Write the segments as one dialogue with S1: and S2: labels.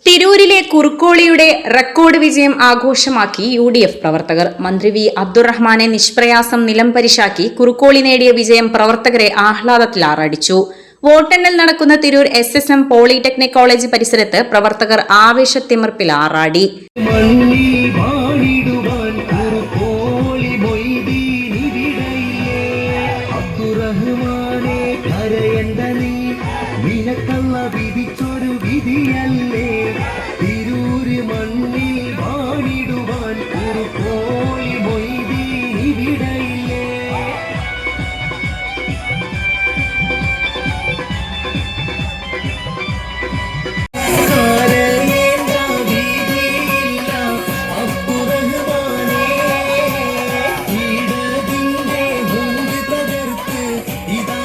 S1: തിരൂരിലെ കുറുക്കോളിയുടെ റെക്കോർഡ് വിജയം ആഘോഷമാക്കി UDF പ്രവർത്തകർ. മന്ത്രി വി അബ്ദുറഹ്മാനെ നിഷ്പ്രയാസം നിലംപരിശാക്കി കുറുക്കോളി നേടിയ വിജയം പ്രവർത്തകരെ ആഹ്ലാദത്തിലാറാടിച്ചു. വോട്ടെണ്ണൽ നടക്കുന്ന തിരൂർ SSM പോളിടെക്നിക് കോളേജ് പരിസരത്ത് പ്രവർത്തകർ ആവേശത്തിമിർപ്പിൽ ആറാടി.
S2: തിരൂര് മണ്ണിൽ വാണിടുവാൻ കുറുക്കോളി മൊയ്തീൻ ഇവിടെയില്ലേ. അബ്ദുറഹ്മാനെ ഇടതിന്റെ മുമ്പ് തകർത്ത് ഇതാ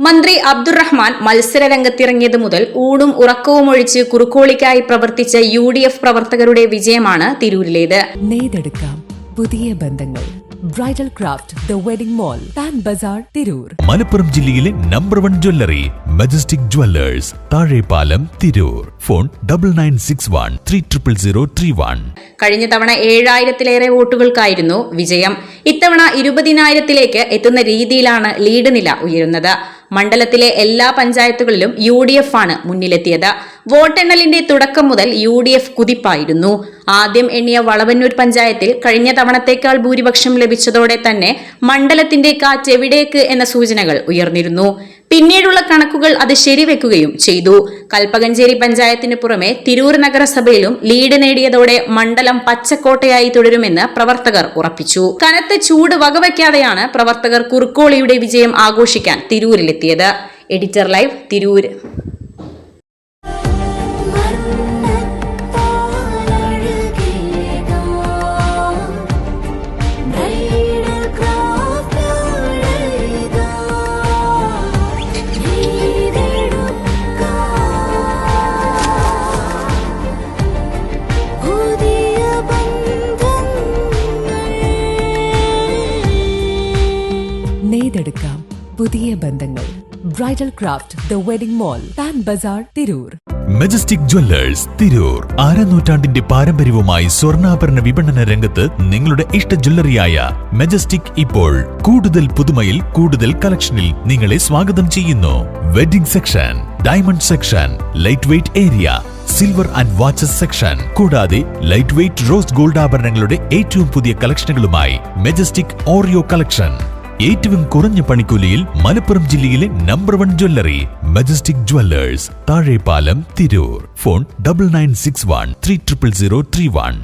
S1: മന്ത്രി അബ്ദുറഹ്മാൻ മത്സരരംഗത്തിറങ്ങിയത് മുതൽ ഊണും ഉറക്കവും ഒഴിച്ച് കുറുക്കോളിക്കായി പ്രവർത്തിച്ച UDF പ്രവർത്തകരുടെ വിജയമാണ് തിരൂരിലേത്.
S3: നെയ്തെടുക്കാം പുതിയ ബന്ധങ്ങൾ. Bridal craft the wedding mall, Pan Bazar, Tirur.
S4: Malappuram ജില്ലയിലെ number 1 jewellery Majestic Jewellers, Thazhepalam, Tirur. Phone 9961300031.
S1: കഴിഞ്ഞ തവണ 7000-ലേറെ വോട്ടുകൾക്കായിരുന്നു വിജയം. ഇത്തവണ 20,000-ലേക്ക് എത്തുന്ന രീതിയിലാണ് ലീഡ് നില ഉയരുന്നത്. മണ്ഡലത്തിലെ എല്ലാ പഞ്ചായത്തുകളിലും UDF ആണ് മുന്നിലെത്തിയത്. വോട്ടെണ്ണലിന്റെ തുടക്കം മുതൽ UDF കുതിപ്പായിരുന്നു. ആദ്യം എണ്ണിയ വളവന്നൂർ പഞ്ചായത്തിൽ കഴിഞ്ഞ തവണത്തേക്കാൾ ഭൂരിപക്ഷം ലഭിച്ചതോടെ തന്നെ മണ്ഡലത്തിന്റെ കാറ്റ് എവിടേക്ക് എന്ന സൂചനകൾ ഉയർന്നിരുന്നു. പിന്നീടുള്ള കണക്കുകൾ അത് ശരിവെക്കുകയും ചെയ്തു. കൽപ്പകഞ്ചേരി പഞ്ചായത്തിന് പുറമെ തിരൂർ നഗരസഭയിലും ലീഡ് നേടിയതോടെ മണ്ഡലം പച്ചക്കോട്ടയായി തുടരുമെന്ന് പ്രവർത്തകർ ഉറപ്പിച്ചു. കനത്ത ചൂട് വകവയ്ക്കാതെയാണ് പ്രവർത്തകർ കുറുക്കോളിയുടെ വിജയം ആഘോഷിക്കാൻ തിരൂരിലെത്തിയത്. Editor Live, Tirur.
S3: നെയ്തെടുക്കാം പുതിയ ബന്ധങ്ങൾ. Bridal craft the wedding mall, Pan Bazar, Tirur.
S4: Majestic Jewellers, Tirur. അരനൂറ്റാണ്ടിന്റെ പാരമ്പര്യവുമായി സ്വർണ്ണാഭരണ വിപണന രംഗത്ത് നിങ്ങളുടെ ഇഷ്ട ജ്വല്ലറിയായ മെജസ്റ്റിക് ഇപ്പോൾ കൂടുതൽ പുതുമയിൽ കൂടുതൽ കളക്ഷനിൽ നിങ്ങളെ സ്വാഗതം ചെയ്യുന്നു. Wedding section, diamond section, light weight area, silver and watches section, കൂടാതെ ലൈറ്റ് വെയ്റ്റ് റോസ് ഗോൾഡ് ആഭരണങ്ങളുടെ ഏറ്റവും പുതിയ കളക്ഷനുകളുമായി മെജസ്റ്റിക് ഓറിയോ കളക്ഷൻ. ഏറ്റവും കുറഞ്ഞ പണിക്കൂലിയിൽ മലപ്പുറം ജില്ലയിലെ number 1 jewellery Majestic Jewellers, Thazhepalam, Tirur. Phone 9961300031.